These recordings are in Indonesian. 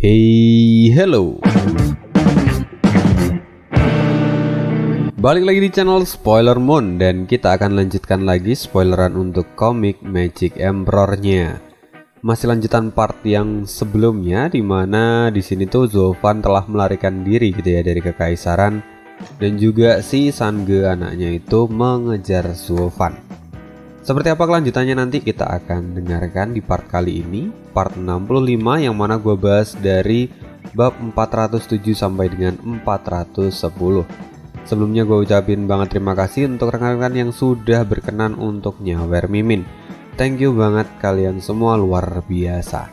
Hey, hello. Balik lagi di channel Spoiler Moon dan kita akan lanjutkan lagi spoileran untuk komik Magic Emperor-nya. Masih lanjutan part yang sebelumnya, dimana di sini tuh Zofan telah melarikan diri gitu ya dari kekaisaran, dan juga si Sange anaknya itu mengejar Zofan. Seperti apa kelanjutannya nanti kita akan dengarkan di part kali ini, part 65, yang mana gue bahas dari bab 407 sampai dengan 410. Sebelumnya gue ucapin banget terima kasih untuk rekan-rekan yang sudah berkenan untuk nyawer mimin. Thank you banget, kalian semua luar biasa.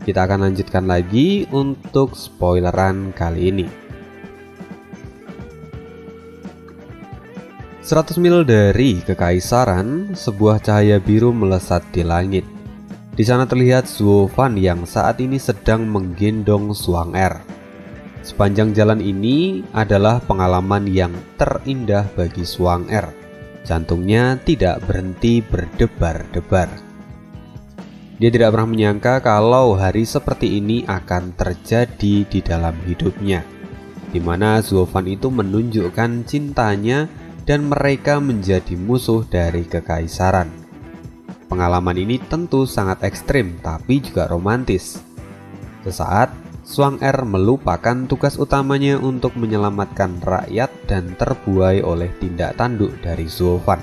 Kita akan lanjutkan lagi untuk spoileran kali ini. 100 mil dari kekaisaran, sebuah cahaya biru melesat di langit. Di sana terlihat Zofan yang saat ini sedang menggendong Zwang-Er. Sepanjang jalan ini adalah pengalaman yang terindah bagi Zwang-Er. Jantungnya tidak berhenti berdebar-debar. Dia tidak pernah menyangka kalau hari seperti ini akan terjadi di dalam hidupnya, di mana Zofan itu menunjukkan cintanya dan mereka menjadi musuh dari kekaisaran. Pengalaman ini tentu sangat ekstrim tapi juga romantis. Sesaat, Zwang-Er melupakan tugas utamanya untuk menyelamatkan rakyat dan terbuai oleh tindak tanduk dari Zofan.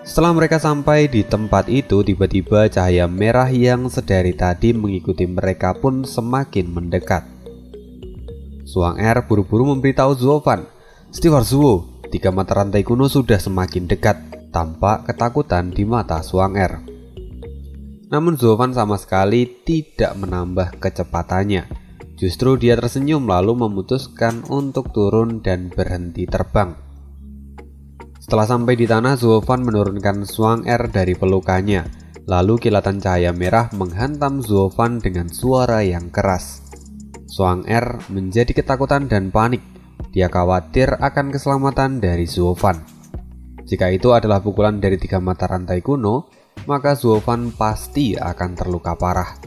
Setelah mereka sampai di tempat itu, tiba-tiba cahaya merah yang sedari tadi mengikuti mereka pun semakin mendekat. Zwang-Er buru-buru memberitahu Zofan, "Steward Zuo, 3 mata rantai kuno sudah semakin dekat," tampak ketakutan di mata Zwang-Er. Namun Zofan sama sekali tidak menambah kecepatannya. Justru dia tersenyum lalu memutuskan untuk turun dan berhenti terbang. Setelah sampai di tanah, Zofan menurunkan Zwang-Er dari pelukannya. Lalu kilatan cahaya merah menghantam Zofan dengan suara yang keras. Zwang-Er menjadi ketakutan dan panik. Dia khawatir akan keselamatan dari Zofan. Jika itu adalah pukulan dari 3 mata rantai kuno, maka Zofan pasti akan terluka parah.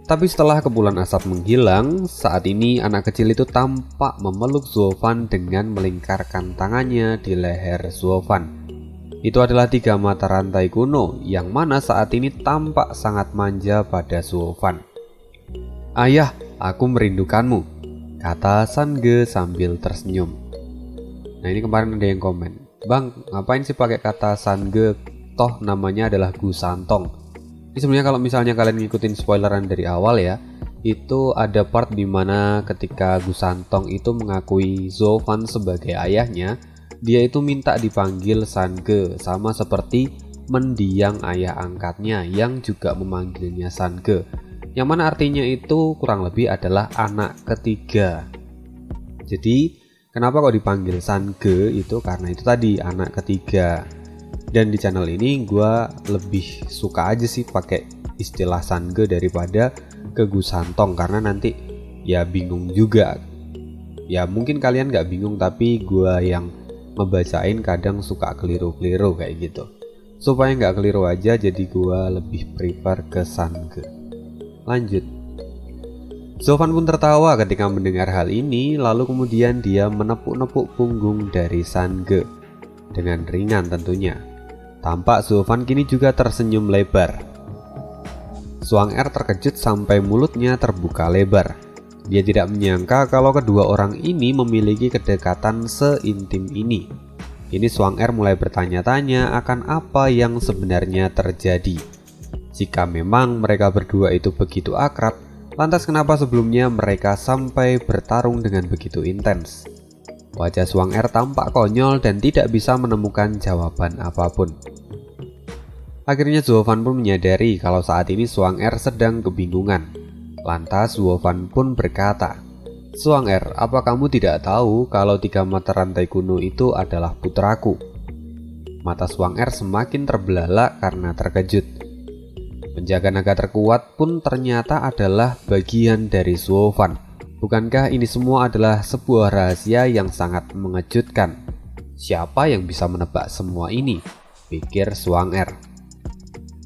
Tapi setelah kepulan asap menghilang, saat ini anak kecil itu tampak memeluk Zofan dengan melingkarkan tangannya di leher Zofan. Itu adalah 3 mata rantai kuno yang mana saat ini tampak sangat manja pada Zofan. "Ayah, aku merindukanmu," kata Sange sambil tersenyum. Nah, ini kemarin ada yang komen, "Bang, ngapain sih pakai kata Sange? Toh namanya adalah Gu Santong." Ini sebenarnya kalau misalnya kalian ngikutin spoileran dari awal ya, itu ada part dimana ketika Gu Santong itu mengakui Zofan sebagai ayahnya, dia itu minta dipanggil Sange, sama seperti mendiang ayah angkatnya yang juga memanggilnya Sange, yang mana artinya itu kurang lebih adalah anak ketiga. Jadi kenapa kok dipanggil Sange itu karena itu tadi, anak ketiga. Dan di channel ini gue lebih suka aja sih pakai istilah Sange daripada ke Gu Santong, karena nanti ya bingung juga. Ya mungkin kalian gak bingung, tapi gue yang ngebacain kadang suka keliru-keliru kayak gitu. Supaya gak keliru aja, jadi gue lebih prefer ke Sange. Lanjut. Zofan pun tertawa ketika mendengar hal ini, lalu kemudian dia menepuk-nepuk punggung dari Sange dengan ringan tentunya. Tampak Zofan kini juga tersenyum lebar. Zwang-Er terkejut sampai mulutnya terbuka lebar. Dia tidak menyangka kalau kedua orang ini memiliki kedekatan seintim ini. Kini Zwang-Er mulai bertanya-tanya akan apa yang sebenarnya terjadi. Jika memang mereka berdua itu begitu akrab, lantas kenapa sebelumnya mereka sampai bertarung dengan begitu intens? Wajah Zwang-Er tampak konyol dan tidak bisa menemukan jawaban apapun. Akhirnya Zofan pun menyadari kalau saat ini Zwang-Er sedang kebingungan. Lantas Zofan pun berkata, "Zwang-Er, apa kamu tidak tahu kalau 3 mata rantai kuno itu adalah putraku?" Mata Zwang-Er semakin terbelalak karena terkejut. Penjaga naga terkuat pun ternyata adalah bagian dari Zofan. Bukankah ini semua adalah sebuah rahasia yang sangat mengejutkan? Siapa yang bisa menebak semua ini? Pikir Zwang-Er.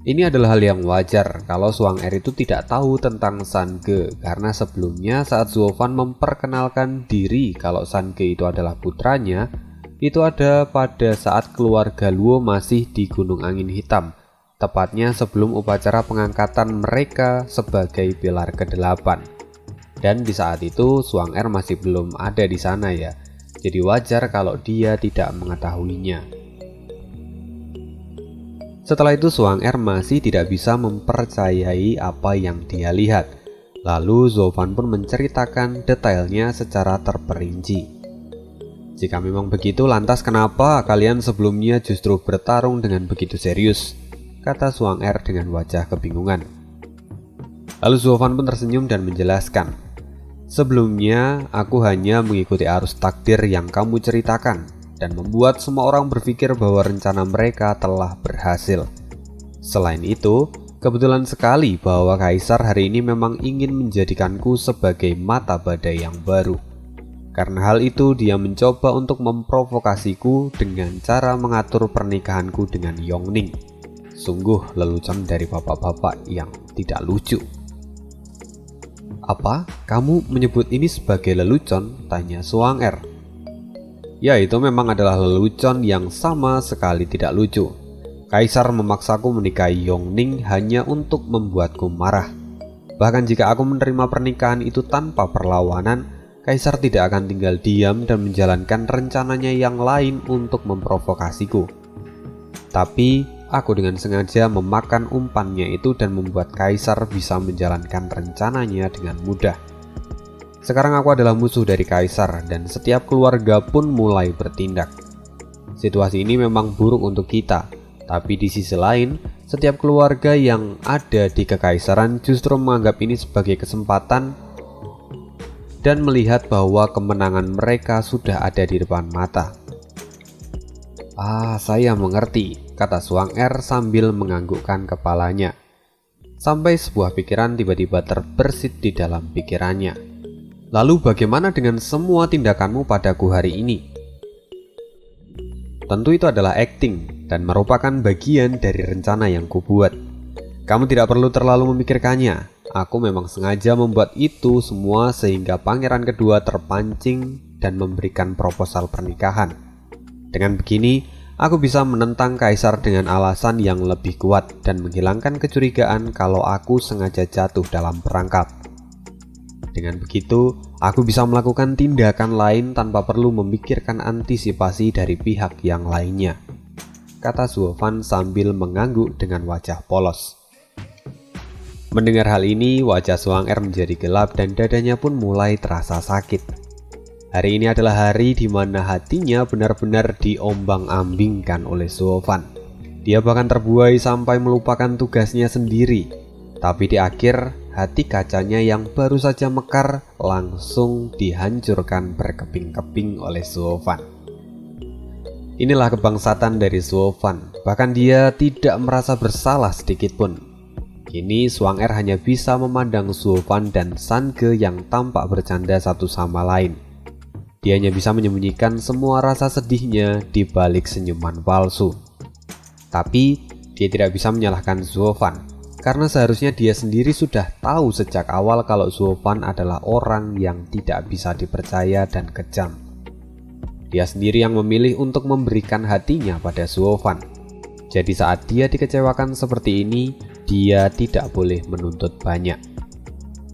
Ini adalah hal yang wajar kalau Zhuang Er itu tidak tahu tentang San Ge, karena sebelumnya saat Zuo Fan memperkenalkan diri kalau San Ge itu adalah putranya, itu ada pada saat keluarga Luo masih di Gunung Angin Hitam, tepatnya sebelum upacara pengangkatan mereka sebagai pilar ke-8. Dan di saat itu Zhuang Er masih belum ada di sana ya, jadi wajar kalau dia tidak mengetahuinya. Setelah itu Zhuang Er masih tidak bisa mempercayai apa yang dia lihat. Lalu Zuo Fan pun menceritakan detailnya secara terperinci. Jika memang begitu, lantas kenapa kalian sebelumnya justru bertarung dengan begitu serius? Kata Zhuang Er dengan wajah kebingungan. Lalu Zuo Fan pun tersenyum dan menjelaskan, sebelumnya aku hanya mengikuti arus takdir yang kamu ceritakan dan membuat semua orang berpikir bahwa rencana mereka telah berhasil. Selain itu, kebetulan sekali bahwa Kaisar hari ini memang ingin menjadikanku sebagai mata badai yang baru. Karena hal itu, dia mencoba untuk memprovokasiku dengan cara mengatur pernikahanku dengan Yongning. Sungguh lelucon dari bapak-bapak yang tidak lucu. Apa? Kamu menyebut ini sebagai lelucon? Tanya Zhuang Er. Ya, itu memang adalah lelucon yang sama sekali tidak lucu. Kaisar memaksaku menikahi Yongning hanya untuk membuatku marah. Bahkan jika aku menerima pernikahan itu tanpa perlawanan, Kaisar tidak akan tinggal diam dan menjalankan rencananya yang lain untuk memprovokasiku. Tapi aku dengan sengaja memakan umpannya itu dan membuat Kaisar bisa menjalankan rencananya dengan mudah. Sekarang aku adalah musuh dari Kaisar dan setiap keluarga pun mulai bertindak. Situasi ini memang buruk untuk kita, tapi di sisi lain, setiap keluarga yang ada di kekaisaran justru menganggap ini sebagai kesempatan dan melihat bahwa kemenangan mereka sudah ada di depan mata. Saya mengerti, kata Zhuang Er sambil menganggukkan kepalanya. Sampai sebuah pikiran tiba-tiba terbersit di dalam pikirannya. Lalu bagaimana dengan semua tindakanmu padaku hari ini? Tentu itu adalah acting dan merupakan bagian dari rencana yang kubuat. Kamu tidak perlu terlalu memikirkannya. Aku memang sengaja membuat itu semua sehingga pangeran kedua terpancing dan memberikan proposal pernikahan. Dengan begini, aku bisa menentang Kaisar dengan alasan yang lebih kuat dan menghilangkan kecurigaan kalau aku sengaja jatuh dalam perangkap. Dengan begitu, aku bisa melakukan tindakan lain tanpa perlu memikirkan antisipasi dari pihak yang lainnya, kata Zuo Fan sambil mengangguk dengan wajah polos. Mendengar hal ini, wajah Zhuang Er menjadi gelap dan dadanya pun mulai terasa sakit. Hari ini adalah hari di mana hatinya benar-benar diombang-ambingkan oleh Zuo Fan. Dia bahkan terbuai sampai melupakan tugasnya sendiri. Tapi di akhir, hati kacanya yang baru saja mekar langsung dihancurkan berkeping-keping oleh Zuo Fan. Inilah kebangsatan dari Zuo Fan. Bahkan dia tidak merasa bersalah sedikitpun. Kini Zhuang Er hanya bisa memandang Zuo Fan dan San Ge yang tampak bercanda satu sama lain. Dia hanya bisa menyembunyikan semua rasa sedihnya di balik senyuman palsu. Tapi dia tidak bisa menyalahkan Zuo Fan, karena seharusnya dia sendiri sudah tahu sejak awal kalau Zuo Fan adalah orang yang tidak bisa dipercaya dan kejam. Dia sendiri yang memilih untuk memberikan hatinya pada Zuo Fan. Jadi saat dia dikecewakan seperti ini, dia tidak boleh menuntut banyak.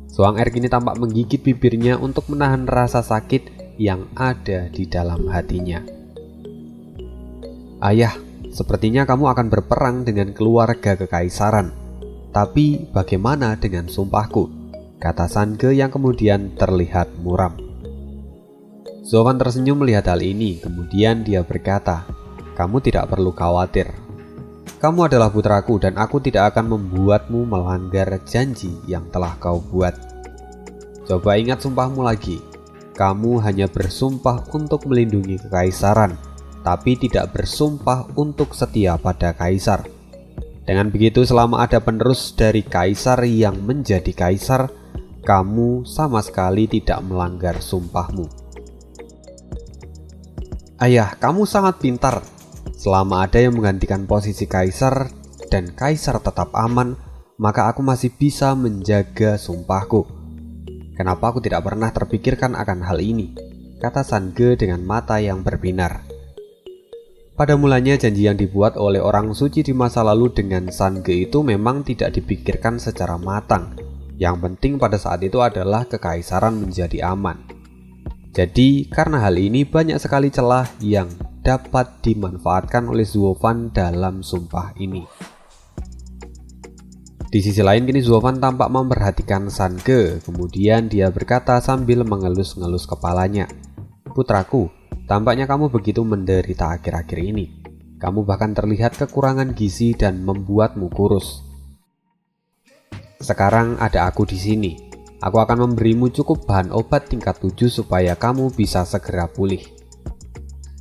Zhuang Er kini tampak menggigit bibirnya untuk menahan rasa sakit yang ada di dalam hatinya. Ayah, sepertinya kamu akan berperang dengan keluarga kekaisaran. Tapi bagaimana dengan sumpahku? Kata San Ge yang kemudian terlihat muram. Zuo Fan tersenyum melihat hal ini, kemudian dia berkata, kamu tidak perlu khawatir. Kamu adalah putraku dan aku tidak akan membuatmu melanggar janji yang telah kau buat. Coba ingat sumpahmu lagi. Kamu hanya bersumpah untuk melindungi kekaisaran, tapi tidak bersumpah untuk setia pada kaisar. Dengan begitu, selama ada penerus dari kaisar yang menjadi kaisar, kamu sama sekali tidak melanggar sumpahmu. Ayah, kamu sangat pintar. Selama ada yang menggantikan posisi kaisar, dan kaisar tetap aman, maka aku masih bisa menjaga sumpahku. Kenapa aku tidak pernah terpikirkan akan hal ini? Kata Sange dengan mata yang berbinar. Pada mulanya janji yang dibuat oleh orang suci di masa lalu dengan Sange itu memang tidak dipikirkan secara matang. Yang penting pada saat itu adalah kekaisaran menjadi aman. Jadi karena hal ini banyak sekali celah yang dapat dimanfaatkan oleh Zuo Fan dalam sumpah ini. Di sisi lain kini Zuo Fan tampak memperhatikan Sange, kemudian dia berkata sambil mengelus-ngelus kepalanya. Putraku, tampaknya kamu begitu menderita akhir-akhir ini. Kamu bahkan terlihat kekurangan gizi dan membuatmu kurus. Sekarang ada aku di sini. Aku akan memberimu cukup bahan obat tingkat 7 supaya kamu bisa segera pulih.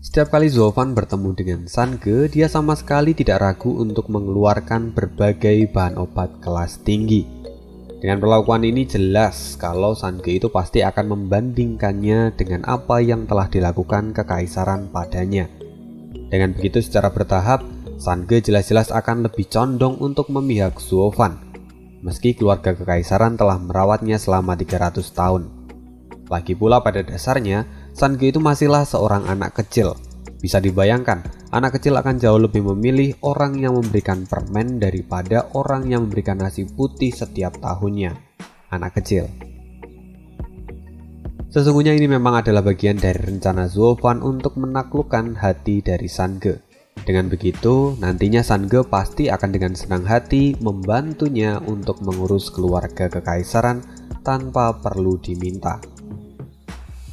Setiap kali Zuo Fan bertemu dengan Sange, dia sama sekali tidak ragu untuk mengeluarkan berbagai bahan obat kelas tinggi. Dengan perlakuan ini jelas kalau Sange itu pasti akan membandingkannya dengan apa yang telah dilakukan kekaisaran padanya. Dengan begitu secara bertahap, Sange jelas-jelas akan lebih condong untuk memihak Zuo Fan, meski keluarga kekaisaran telah merawatnya selama 300 tahun. Lagi pula pada dasarnya, Sange itu masihlah seorang anak kecil. Bisa dibayangkan, anak kecil akan jauh lebih memilih orang yang memberikan permen daripada orang yang memberikan nasi putih setiap tahunnya. Anak kecil. Sesungguhnya ini memang adalah bagian dari rencana Zuo Fan untuk menaklukkan hati dari Sange. Dengan begitu, nantinya Sange pasti akan dengan senang hati membantunya untuk mengurus keluarga kekaisaran tanpa perlu diminta.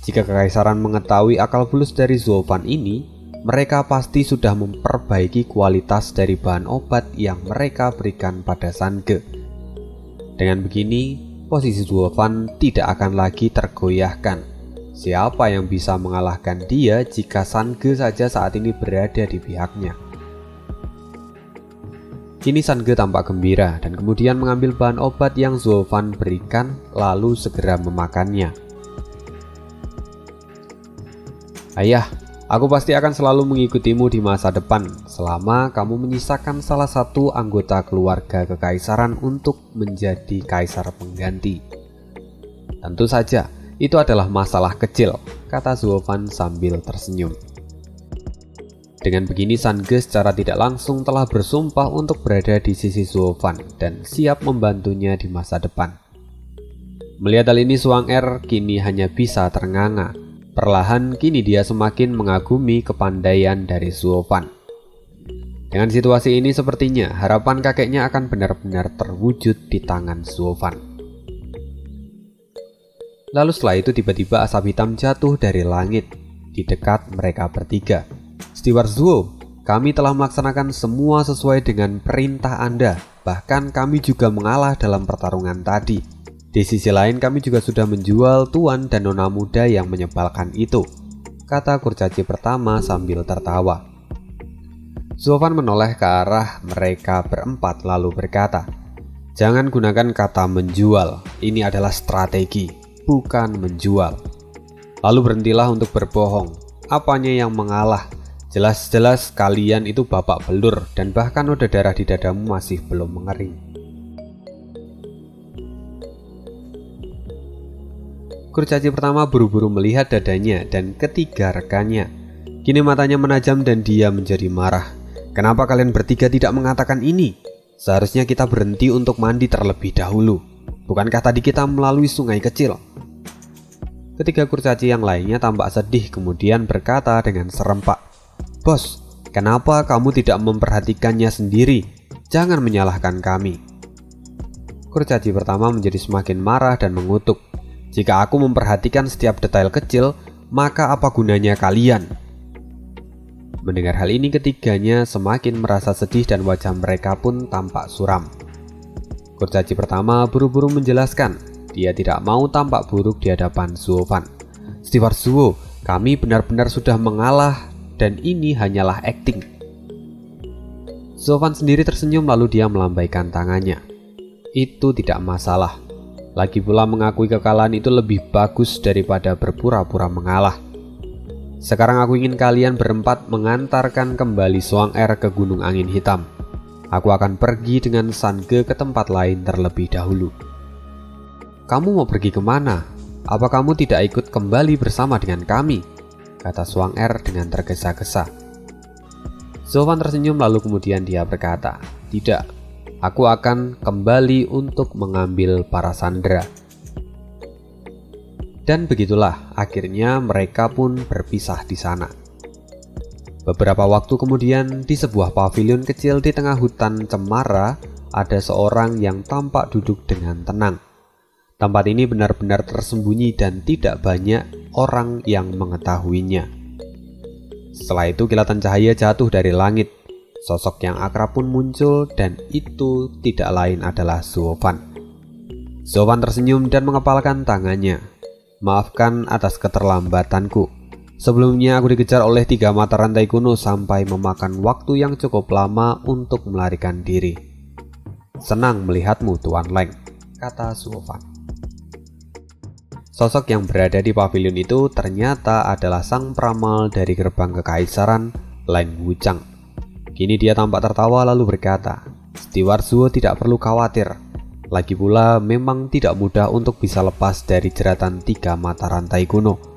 Jika kekaisaran mengetahui akal bulus dari Zuo Fan ini, mereka pasti sudah memperbaiki kualitas dari bahan obat yang mereka berikan pada Sange. Dengan begini, posisi Zuo Fan tidak akan lagi tergoyahkan. Siapa yang bisa mengalahkan dia jika Sange saja saat ini berada di pihaknya? Kini Sange tampak gembira dan kemudian mengambil bahan obat yang Zuo Fan berikan lalu segera memakannya. Ayah, aku pasti akan selalu mengikutimu di masa depan selama kamu menyisakan salah satu anggota keluarga kekaisaran untuk menjadi kaisar pengganti. Tentu saja, itu adalah masalah kecil, kata Zuo Fan sambil tersenyum. Dengan begini Sange secara tidak langsung telah bersumpah untuk berada di sisi Zuo Fan dan siap membantunya di masa depan. Melihat hal ini Zhuang-Er kini hanya bisa ternganga. Perlahan kini dia semakin mengagumi kepandaian dari Zuo Fan. Dengan situasi ini sepertinya harapan kakeknya akan benar-benar terwujud di tangan Zuo Fan. Lalu setelah itu tiba-tiba asap hitam jatuh dari langit di dekat mereka bertiga. Steward Zuo, kami telah melaksanakan semua sesuai dengan perintah Anda. Bahkan kami juga mengalah dalam pertarungan tadi. Di sisi lain kami juga sudah menjual tuan dan nona muda yang menyebalkan itu, kata kurcaci pertama sambil tertawa. Zuo Fan menoleh ke arah mereka berempat lalu berkata, jangan gunakan kata menjual, ini adalah strategi, bukan menjual. Lalu berhentilah untuk berbohong, apanya yang mengalah? Jelas-jelas kalian itu babak belur dan bahkan noda darah di dadamu masih belum mengering. Kurcaci pertama buru-buru melihat dadanya dan ketiga rekannya. Kini matanya menajam dan dia menjadi marah. Kenapa kalian bertiga tidak mengatakan ini? Seharusnya kita berhenti untuk mandi terlebih dahulu. Bukankah tadi kita melalui sungai kecil? Ketiga kurcaci yang lainnya tampak sedih kemudian berkata dengan serempak, Bos, kenapa kamu tidak memperhatikannya sendiri? Jangan menyalahkan kami. Kurcaci pertama menjadi semakin marah dan mengutuk. Jika aku memperhatikan setiap detail kecil, maka apa gunanya kalian? Mendengar hal ini ketiganya semakin merasa sedih dan wajah mereka pun tampak suram. Kurcaci pertama buru-buru menjelaskan, dia tidak mau tampak buruk di hadapan Zuo Fan. Steward Zuo, kami benar-benar sudah mengalah dan ini hanyalah akting. Zuo Fan sendiri tersenyum lalu dia melambaikan tangannya. Itu tidak masalah. Lagi pula mengakui kekalahan itu lebih bagus daripada berpura-pura mengalah. Sekarang aku ingin kalian berempat mengantarkan kembali Zhuang-Er ke Gunung Angin Hitam. Aku akan pergi dengan Sange ke tempat lain terlebih dahulu. Kamu mau pergi kemana? Apa kamu tidak ikut kembali bersama dengan kami? Kata Swanger dengan tergesa-gesa. Zofan tersenyum lalu kemudian dia berkata, tidak, aku akan kembali untuk mengambil para sandera. Dan begitulah akhirnya mereka pun berpisah di sana. Beberapa waktu kemudian di sebuah pavilion kecil di tengah hutan cemara ada seorang yang tampak duduk dengan tenang. Tempat ini benar-benar tersembunyi dan tidak banyak orang yang mengetahuinya. Setelah itu kilatan cahaya jatuh dari langit. Sosok yang akrab pun muncul dan itu tidak lain adalah Zofan. Zofan tersenyum dan mengepalkan tangannya. Maafkan atas keterlambatanku. Sebelumnya aku dikejar oleh 3 mata rantai kuno sampai memakan waktu yang cukup lama untuk melarikan diri. Senang melihatmu Tuan Leng, kata Zofan. Sosok yang berada di pavilion itu ternyata adalah sang peramal dari gerbang kekaisaran, Leng Wuchang. Kini dia tampak tertawa lalu berkata, Steward Zuo tidak perlu khawatir. Lagi pula memang tidak mudah untuk bisa lepas dari jeratan 3 mata rantai kuno.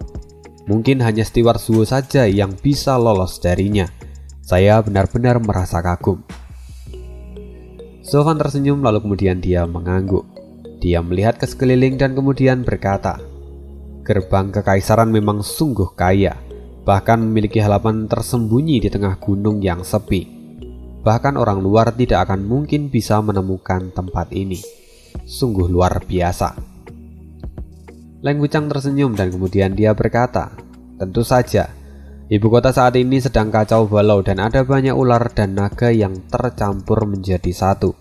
Mungkin hanya Steward Zuo saja yang bisa lolos darinya. Saya benar-benar merasa kagum. Zofan tersenyum lalu kemudian dia mengangguk. Dia melihat ke sekeliling dan kemudian berkata, gerbang kekaisaran memang sungguh kaya, bahkan memiliki halaman tersembunyi di tengah gunung yang sepi. Bahkan orang luar tidak akan mungkin bisa menemukan tempat ini. Sungguh luar biasa. Leng Wuchang tersenyum dan kemudian dia berkata, tentu saja, ibu kota saat ini sedang kacau balau dan ada banyak ular dan naga yang tercampur menjadi satu.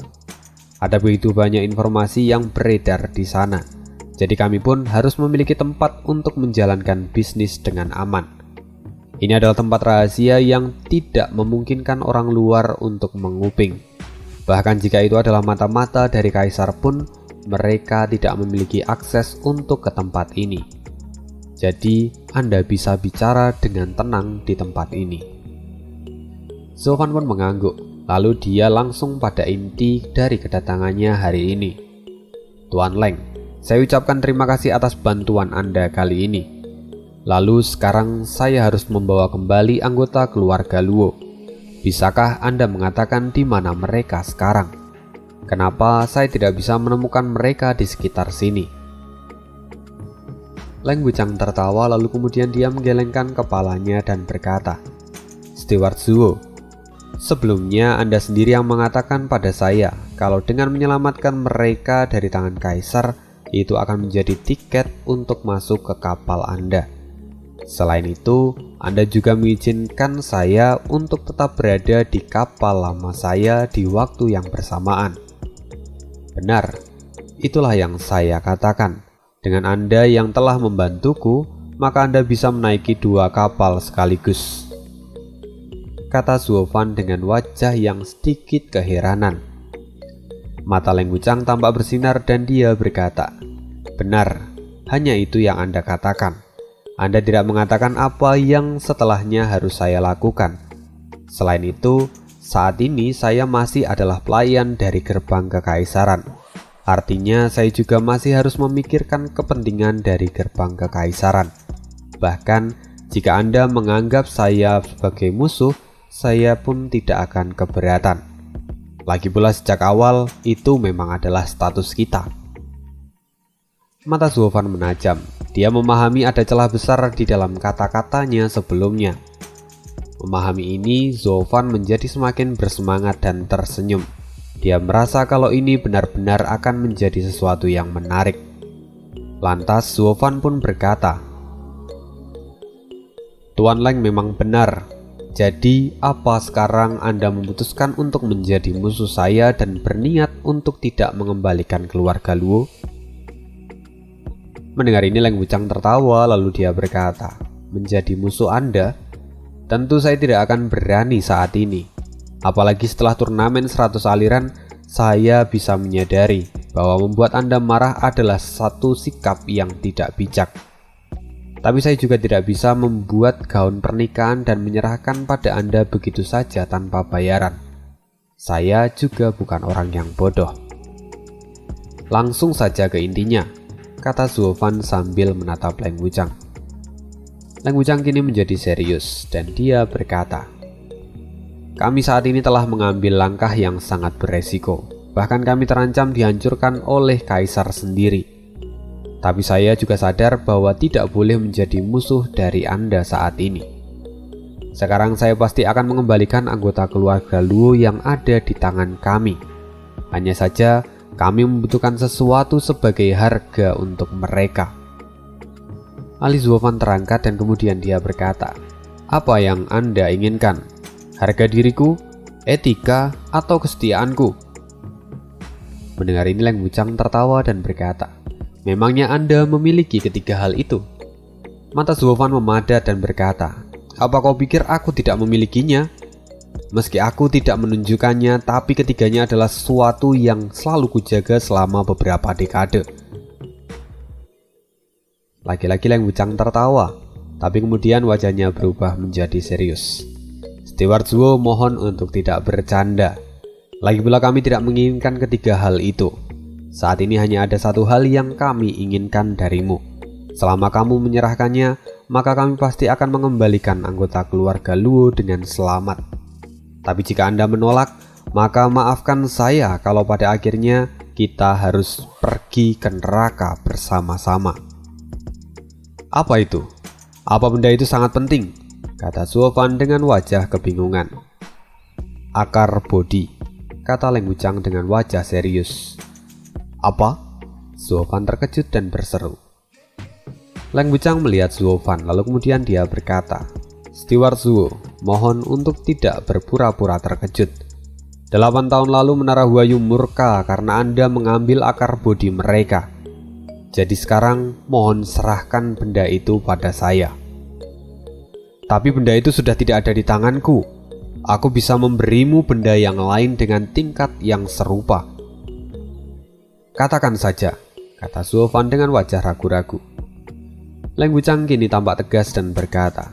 Ada begitu banyak informasi yang beredar di sana. Jadi kami pun harus memiliki tempat untuk menjalankan bisnis dengan aman. Ini adalah tempat rahasia yang tidak memungkinkan orang luar untuk menguping. Bahkan jika itu adalah mata-mata dari kaisar pun, mereka tidak memiliki akses untuk ke tempat ini. Jadi, Anda bisa bicara dengan tenang di tempat ini. Zofan pun mengangguk, lalu dia langsung pada inti dari kedatangannya hari ini. Tuan Leng, saya ucapkan terima kasih atas bantuan Anda kali ini. Lalu sekarang saya harus membawa kembali anggota keluarga Luo. Bisakah Anda mengatakan di mana mereka sekarang? Kenapa saya tidak bisa menemukan mereka di sekitar sini? Leng Wuchang tertawa lalu kemudian dia menggelengkan kepalanya dan berkata, Steward Zuo, sebelumnya Anda sendiri yang mengatakan pada saya kalau dengan menyelamatkan mereka dari tangan kaisar, itu akan menjadi tiket untuk masuk ke kapal Anda. Selain itu, Anda juga mengizinkan saya untuk tetap berada di kapal lama saya di waktu yang bersamaan. Benar, itulah yang saya katakan. Dengan Anda yang telah membantuku, maka Anda bisa menaiki 2 kapal sekaligus. Kata Zofan dengan wajah yang sedikit keheranan. Mata Leng Wuchang tampak bersinar dan dia berkata, benar, hanya itu yang Anda katakan. Anda tidak mengatakan apa yang setelahnya harus saya lakukan. Selain itu, saat ini saya masih adalah pelayan dari gerbang kekaisaran. Artinya saya juga masih harus memikirkan kepentingan dari gerbang kekaisaran. Bahkan jika Anda menganggap saya sebagai musuh, saya pun tidak akan keberatan. Lagi pula sejak awal itu memang adalah status kita. Mata Zofan menajam. Dia memahami ada celah besar di dalam kata-katanya sebelumnya. Memahami ini, Zofan menjadi semakin bersemangat dan tersenyum. Dia merasa kalau ini benar-benar akan menjadi sesuatu yang menarik. Lantas Zofan pun berkata, Tuan Leng memang benar. Jadi apa sekarang Anda memutuskan untuk menjadi musuh saya dan berniat untuk tidak mengembalikan keluarga Luo? Mendengar ini Leng Wuchang tertawa lalu dia berkata, menjadi musuh Anda? Tentu saya tidak akan berani saat ini. Apalagi setelah turnamen 100 aliran, saya bisa menyadari bahwa membuat Anda marah adalah satu sikap yang tidak bijak. Tapi saya juga tidak bisa membuat gaun pernikahan dan menyerahkan pada Anda begitu saja tanpa bayaran. Saya juga bukan orang yang bodoh. Langsung saja ke intinya, kata Zuofan sambil menatap Leng Wuchang. Leng Wuchang kini menjadi serius dan dia berkata, kami saat ini telah mengambil langkah yang sangat beresiko. Bahkan kami terancam dihancurkan oleh kaisar sendiri. Tapi saya juga sadar bahwa tidak boleh menjadi musuh dari Anda saat ini. Sekarang saya pasti akan mengembalikan anggota keluarga Luo yang ada di tangan kami. Hanya saja kami membutuhkan sesuatu sebagai harga untuk mereka. Alis Zuofan terangkat dan kemudian dia berkata, apa yang Anda inginkan? Harga diriku, etika, atau kesetiaanku? Mendengar ini Leng Wuchang tertawa dan berkata, memangnya Anda memiliki ketiga hal itu? Mata Zuofan memadat dan berkata, apa kau pikir aku tidak memilikinya? Meski aku tidak menunjukkannya, tapi ketiganya adalah sesuatu yang selalu kujaga selama beberapa dekade. Lagi-lagi Leng Wuchang tertawa, tapi kemudian wajahnya berubah menjadi serius. Steward Zuo mohon untuk tidak bercanda. Lagi pula kami tidak menginginkan ketiga hal itu. Saat ini hanya ada satu hal yang kami inginkan darimu. Selama kamu menyerahkannya, maka kami pasti akan mengembalikan anggota keluarga Luo dengan selamat. Tapi jika Anda menolak, maka maafkan saya kalau pada akhirnya kita harus pergi ke neraka bersama-sama. Apa itu? Apa benda itu sangat penting? Kata Zuofan dengan wajah kebingungan. Akar bodi, kata Leng Wuchang dengan wajah serius. Apa? Zuofan terkejut dan berseru. Leng Wuchang melihat Zuofan lalu kemudian dia berkata, Steward Zuo, mohon untuk tidak berpura-pura terkejut. 8 tahun lalu Menara Huayu murka karena Anda mengambil akar bodi mereka. Jadi sekarang mohon serahkan benda itu pada saya. Tapi benda itu sudah tidak ada di tanganku. Aku bisa memberimu benda yang lain dengan tingkat yang serupa. Katakan saja, kata Zuofan dengan wajah ragu-ragu. Leng Wuchang kini tampak tegas dan berkata,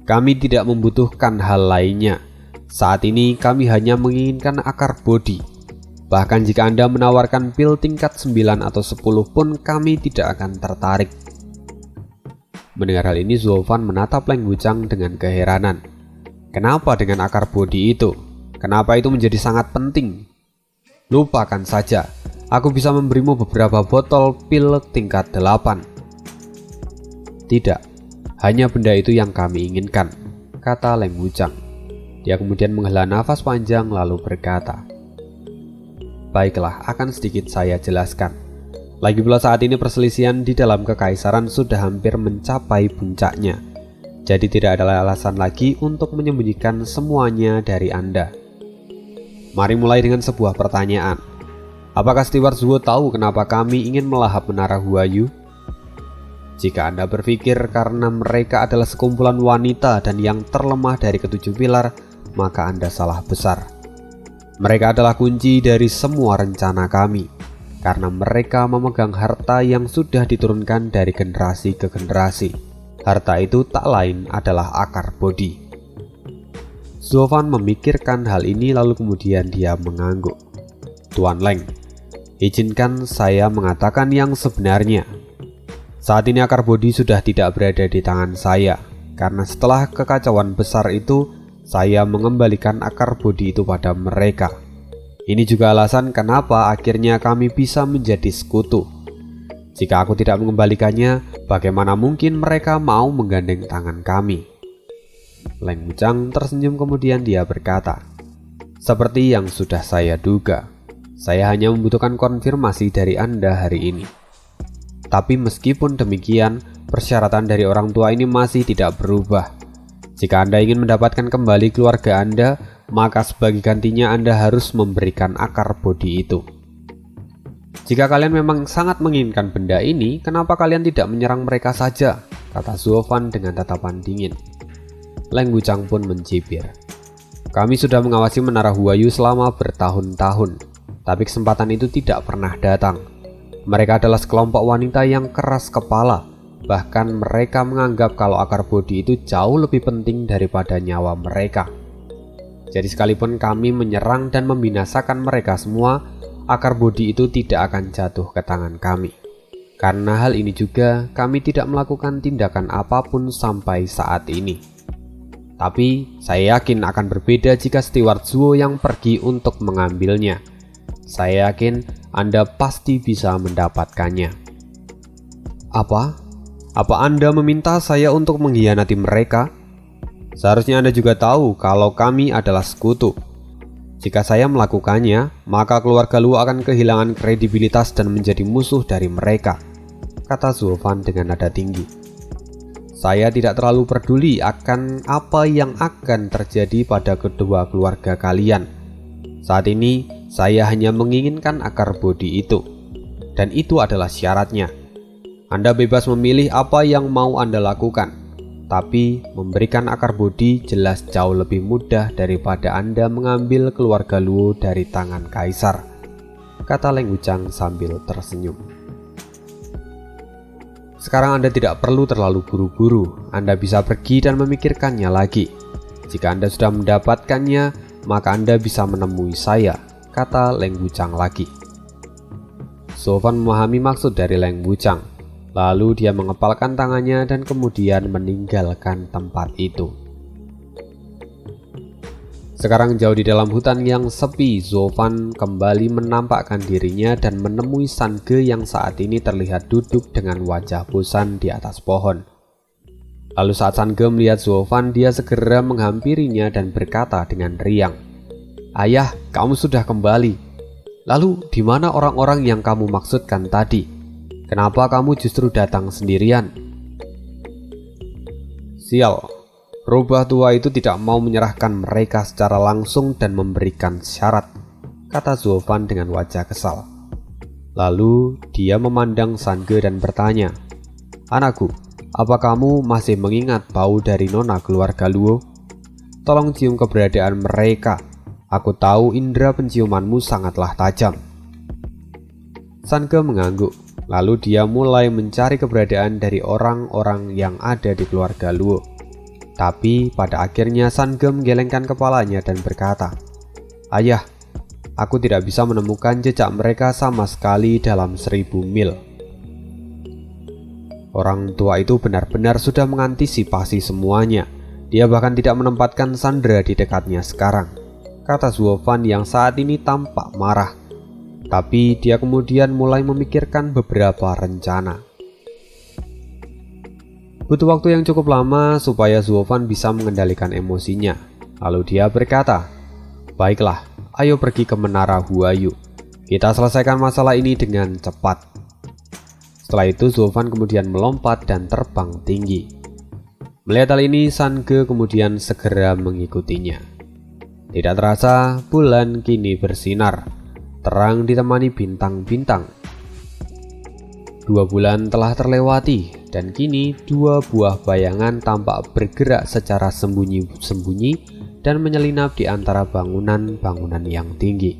kami tidak membutuhkan hal lainnya. Saat ini kami hanya menginginkan akar bodi. Bahkan jika Anda menawarkan pil tingkat 9 atau 10 pun kami tidak akan tertarik. Mendengar hal ini Zuofan menatap Leng Wuchang dengan keheranan. Kenapa dengan akar bodi itu? Kenapa itu menjadi sangat penting? Lupakan saja, aku bisa memberimu beberapa botol pil tingkat 8. Tidak, hanya benda itu yang kami inginkan, kata Leng Wuchang. Dia kemudian menghela nafas panjang lalu berkata, baiklah, akan sedikit saya jelaskan. Lagi pula saat ini perselisihan di dalam kekaisaran sudah hampir mencapai puncaknya. Jadi tidak ada alasan lagi untuk menyembunyikan semuanya dari Anda. Mari mulai dengan sebuah pertanyaan. Apakah Steward Zuo tahu kenapa kami ingin melahap Menara Huayu? Jika Anda berpikir karena mereka adalah sekumpulan wanita dan yang terlemah dari ketujuh pilar, maka Anda salah besar. Mereka adalah kunci dari semua rencana kami, karena mereka memegang harta yang sudah diturunkan dari generasi ke generasi. Harta itu tak lain adalah akar bodi. Zuofan memikirkan hal ini lalu kemudian dia mengangguk. Tuan Leng, izinkan saya mengatakan yang sebenarnya. Saat ini akar bodi sudah tidak berada di tangan saya, karena setelah kekacauan besar itu, saya mengembalikan akar bodi itu pada mereka. Ini juga alasan kenapa akhirnya kami bisa menjadi sekutu. Jika aku tidak mengembalikannya, bagaimana mungkin mereka mau menggandeng tangan kami? Leng Wuchang tersenyum kemudian dia berkata, seperti yang sudah saya duga, saya hanya membutuhkan konfirmasi dari Anda hari ini. Tapi meskipun demikian, persyaratan dari orang tua ini masih tidak berubah. Jika Anda ingin mendapatkan kembali keluarga Anda, maka sebagai gantinya Anda harus memberikan akar bodi itu. Jika kalian memang sangat menginginkan benda ini, kenapa kalian tidak menyerang mereka saja? Kata Zuofan dengan tatapan dingin. Leng Wuchang pun mencibir. Kami sudah mengawasi Menara Huayu selama bertahun-tahun, tapi kesempatan itu tidak pernah datang. Mereka adalah sekelompok wanita yang keras kepala. Bahkan mereka menganggap kalau akar bodi itu jauh lebih penting daripada nyawa mereka. Jadi sekalipun kami menyerang dan membinasakan mereka semua, akar bodi itu tidak akan jatuh ke tangan kami. Karena hal ini juga kami tidak melakukan tindakan apapun sampai saat ini. Tapi saya yakin akan berbeda jika Steward Zuo yang pergi untuk mengambilnya. Saya yakin Anda pasti bisa mendapatkannya. Apa? Apa Anda meminta saya untuk mengkhianati mereka? Seharusnya Anda juga tahu kalau kami adalah sekutu. Jika saya melakukannya, maka keluarga Luo akan kehilangan kredibilitas dan menjadi musuh dari mereka, kata Zuo Fan dengan nada tinggi. Saya tidak terlalu peduli akan apa yang akan terjadi pada kedua keluarga kalian. Saat ini, saya hanya menginginkan akar bodi itu. Dan itu adalah syaratnya. Anda bebas memilih apa yang mau Anda lakukan. Tapi, memberikan akar bodi jelas jauh lebih mudah daripada Anda mengambil keluarga Luo dari tangan kaisar, kata Leng Wuchang sambil tersenyum. Sekarang Anda tidak perlu terlalu buru-buru. Anda bisa pergi dan memikirkannya lagi. Jika Anda sudah mendapatkannya, maka Anda bisa menemui saya, kata Leng Wuchang lagi. Zuo Fan memahami maksud dari Leng Wuchang. Lalu dia mengepalkan tangannya dan kemudian meninggalkan tempat itu. Sekarang jauh di dalam hutan yang sepi, Zuo Fan kembali menampakkan dirinya dan menemui San Ge yang saat ini terlihat duduk dengan wajah bosan di atas pohon. Lalu saat San Ge melihat Zuo Fan, dia segera menghampirinya dan berkata dengan riang, "Ayah, kamu sudah kembali. Lalu di mana orang-orang yang kamu maksudkan tadi? Kenapa kamu justru datang sendirian?" "Sial. Rubah tua itu tidak mau menyerahkan mereka secara langsung dan memberikan syarat," kata Zuo Fan dengan wajah kesal. Lalu dia memandang San Ge dan bertanya, "Anakku, apa kamu masih mengingat bau dari nona keluarga Luo? Tolong cium keberadaan mereka. Aku tahu indera penciumanmu sangatlah tajam." San Ge mengangguk. Lalu dia mulai mencari keberadaan dari orang-orang yang ada di keluarga Luo. Tapi pada akhirnya San Ge menggelengkan kepalanya dan berkata, "Ayah, aku tidak bisa menemukan jejak mereka sama sekali dalam 1000 mil." Orang tua itu benar-benar sudah mengantisipasi semuanya. Dia bahkan tidak menempatkan Sandra di dekatnya sekarang, kata Zuo Fan yang saat ini tampak marah. Tapi dia kemudian mulai memikirkan beberapa rencana. Butuh waktu yang cukup lama supaya Zuo Fan bisa mengendalikan emosinya. Lalu dia berkata, "Baiklah, ayo pergi ke Menara Huayu. Kita selesaikan masalah ini dengan cepat." Setelah itu Zuo Fan kemudian melompat dan terbang tinggi. Melihat hal ini, San Ge kemudian segera mengikutinya. Tidak terasa, bulan kini bersinar, terang ditemani bintang-bintang. 2 bulan telah terlewati, dan kini 2 buah bayangan tampak bergerak secara sembunyi-sembunyi dan menyelinap di antara bangunan-bangunan yang tinggi.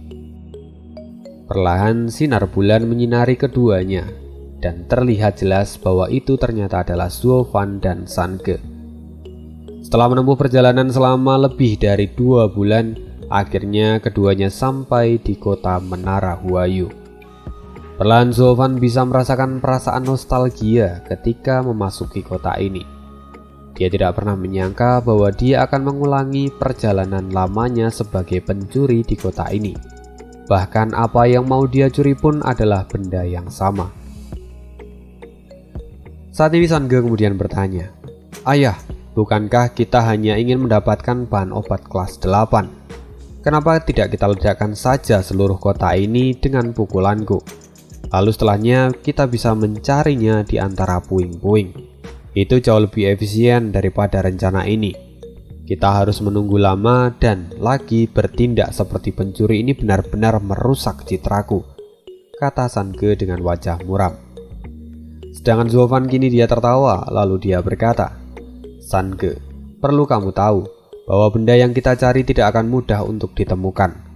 Perlahan sinar bulan menyinari keduanya, dan terlihat jelas bahwa itu ternyata adalah Zuo Fan dan San Ge. Setelah menempuh perjalanan selama lebih dari 2 bulan, akhirnya keduanya sampai di kota Menara Huayu. Perlahan Zuo Fan bisa merasakan perasaan nostalgia ketika memasuki kota ini. Dia tidak pernah menyangka bahwa dia akan mengulangi perjalanan lamanya sebagai pencuri di kota ini. Bahkan apa yang mau dia curi pun adalah benda yang sama. Saat ini San Ge kemudian bertanya, "Ayah, bukankah kita hanya ingin mendapatkan bahan obat kelas 8? Kenapa tidak kita ledakkan saja seluruh kota ini dengan pukulanku? Lalu setelahnya kita bisa mencarinya di antara puing-puing. Itu jauh lebih efisien daripada rencana ini. Kita harus menunggu lama dan lagi bertindak seperti pencuri ini benar-benar merusak citraku," kata San Ge dengan wajah muram. Sedangkan Zuo Fan kini dia tertawa, lalu dia berkata, "San Ge, perlu kamu tahu bahwa benda yang kita cari tidak akan mudah untuk ditemukan.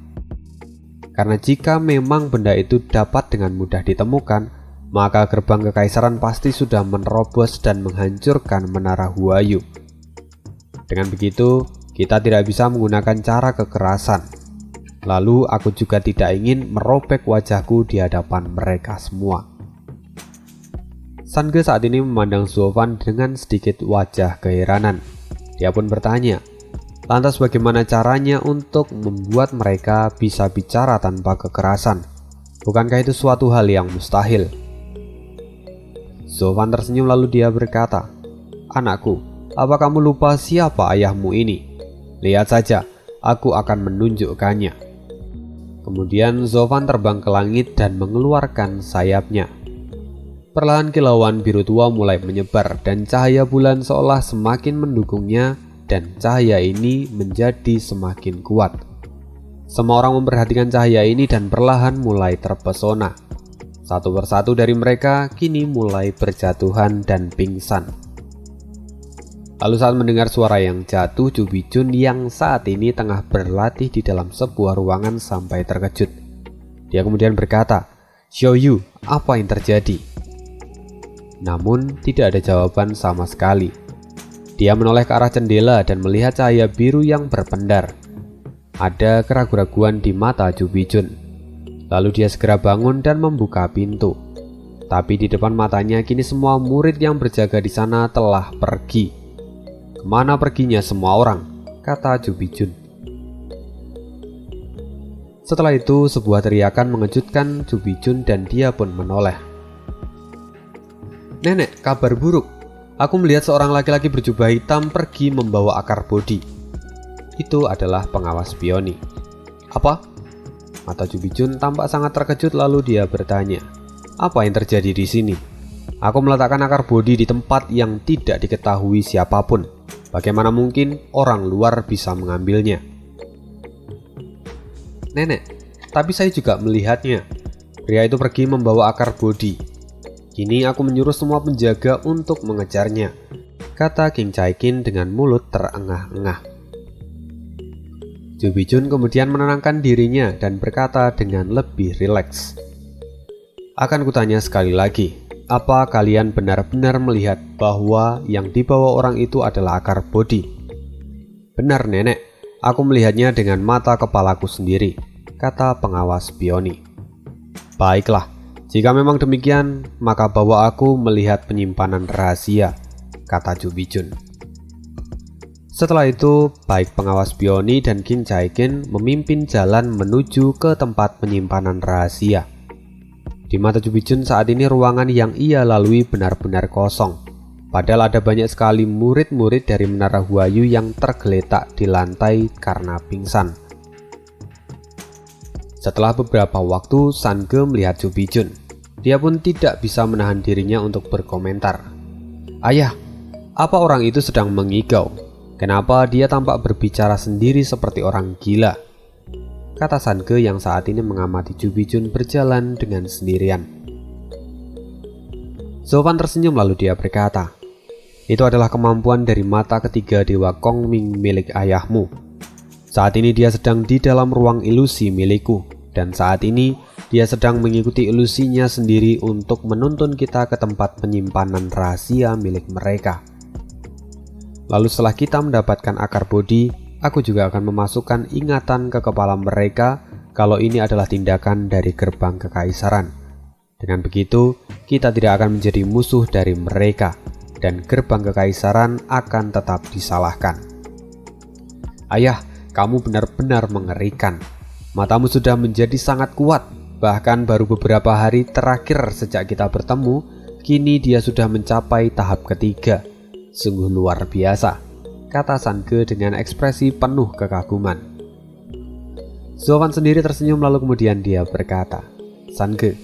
Karena jika memang benda itu dapat dengan mudah ditemukan, maka gerbang kekaisaran pasti sudah menerobos dan menghancurkan Menara Huayu. Dengan begitu, Kita tidak bisa menggunakan cara kekerasan. Lalu aku juga tidak ingin merobek wajahku di hadapan mereka semua. Sange saat ini memandang Zuofan dengan sedikit wajah keheranan. Dia pun bertanya, lantas bagaimana caranya untuk membuat mereka bisa bicara tanpa kekerasan? Bukankah itu suatu hal yang mustahil? Zuofan tersenyum lalu dia berkata, "Anakku, apa kamu lupa siapa ayahmu ini? Lihat saja, aku akan menunjukkannya." Kemudian Zuofan terbang ke langit dan mengeluarkan sayapnya. Perlahan kilauan biru tua mulai menyebar dan cahaya bulan seolah semakin mendukungnya, dan cahaya ini menjadi semakin kuat. Semua orang memperhatikan cahaya ini dan perlahan mulai terpesona. Satu persatu dari mereka kini mulai berjatuhan dan pingsan. Lalu saat mendengar suara yang jatuh, Chu Bijun yang saat ini tengah berlatih di dalam sebuah ruangan sampai terkejut. Dia kemudian berkata, "Xiao Yu, apa yang terjadi?" Namun tidak ada jawaban sama sekali. Dia menoleh ke arah jendela dan melihat cahaya biru yang berpendar. Ada keraguan-raguan di mata Chu Bijun. Lalu dia segera bangun dan membuka pintu. Tapi di depan matanya kini semua murid yang berjaga di sana telah pergi. "Kemana perginya semua orang?" kata Chu Bijun. Setelah itu sebuah teriakan mengejutkan Chu Bijun dan dia pun menoleh. "Nenek, kabar buruk. Aku melihat seorang laki-laki berjubah hitam pergi membawa akar bodi." Itu adalah pengawas Peony. "Apa?" Mata Chu Bijun tampak sangat terkejut lalu dia bertanya, "Apa yang terjadi di sini? Aku meletakkan akar bodi di tempat yang tidak diketahui siapapun. Bagaimana mungkin orang luar bisa mengambilnya?" "Nenek, tapi saya juga melihatnya. Pria itu pergi membawa akar bodi. Kini aku menyuruh semua penjaga untuk mengejarnya," kata King Chaikin dengan mulut terengah-engah. Chu Bijun kemudian menenangkan dirinya dan berkata dengan lebih rileks, "Akan kutanya sekali lagi, apa kalian benar-benar melihat bahwa yang dibawa orang itu adalah akar bodi?" "Benar, Nenek. Aku melihatnya dengan mata kepalaku sendiri," kata pengawas Peony. "Baiklah, jika memang demikian, maka bawa aku melihat penyimpanan rahasia," kata Chu Bijun. Setelah itu, baik pengawas Peony dan King Chaikin memimpin jalan menuju ke tempat penyimpanan rahasia. Di mata Chu Bijun saat ini ruangan yang ia lalui benar-benar kosong. Padahal ada banyak sekali murid-murid dari Menara Huayu yang tergeletak di lantai karena pingsan. Setelah beberapa waktu, Sange melihat Chu Bijun. Dia pun tidak bisa menahan dirinya untuk berkomentar. "Ayah, apa orang itu sedang mengigau? Kenapa dia tampak berbicara sendiri seperti orang gila?" kata Sange yang saat ini mengamati Chu Bijun berjalan dengan sendirian. Zuofan tersenyum lalu dia berkata, "Itu adalah kemampuan dari mata ketiga Dewa Kongming milik ayahmu. Saat ini dia sedang di dalam ruang ilusi milikku, dan saat ini dia sedang mengikuti ilusinya sendiri untuk menuntun kita ke tempat penyimpanan rahasia milik mereka. Lalu setelah kita mendapatkan akar bodi, aku juga akan memasukkan ingatan ke kepala mereka kalau ini adalah tindakan dari gerbang kekaisaran. Dengan begitu, kita tidak akan menjadi musuh dari mereka, dan gerbang kekaisaran akan tetap disalahkan." "Ayah, kamu benar-benar mengerikan. Matamu sudah menjadi sangat kuat. Bahkan baru beberapa hari terakhir sejak kita bertemu, kini dia sudah mencapai tahap ketiga. Sungguh luar biasa," kata Sange dengan ekspresi penuh kekaguman. Zuofan sendiri tersenyum lalu kemudian dia berkata, "Sange,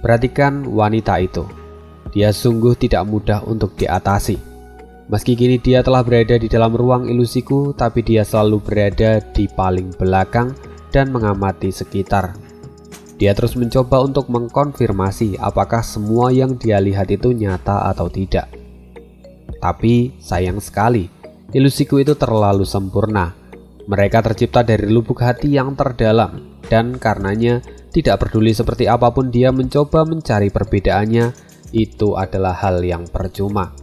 perhatikan wanita itu. Dia sungguh tidak mudah untuk diatasi. Meski kini dia telah berada di dalam ruang ilusiku, tapi dia selalu berada di paling belakang dan mengamati sekitar. Dia terus mencoba untuk mengkonfirmasi apakah semua yang dia lihat itu nyata atau tidak. Tapi sayang sekali, ilusiku itu terlalu sempurna. Mereka tercipta dari lubuk hati yang terdalam, dan karenanya tidak peduli seperti apapun dia mencoba mencari perbedaannya, itu adalah hal yang percuma.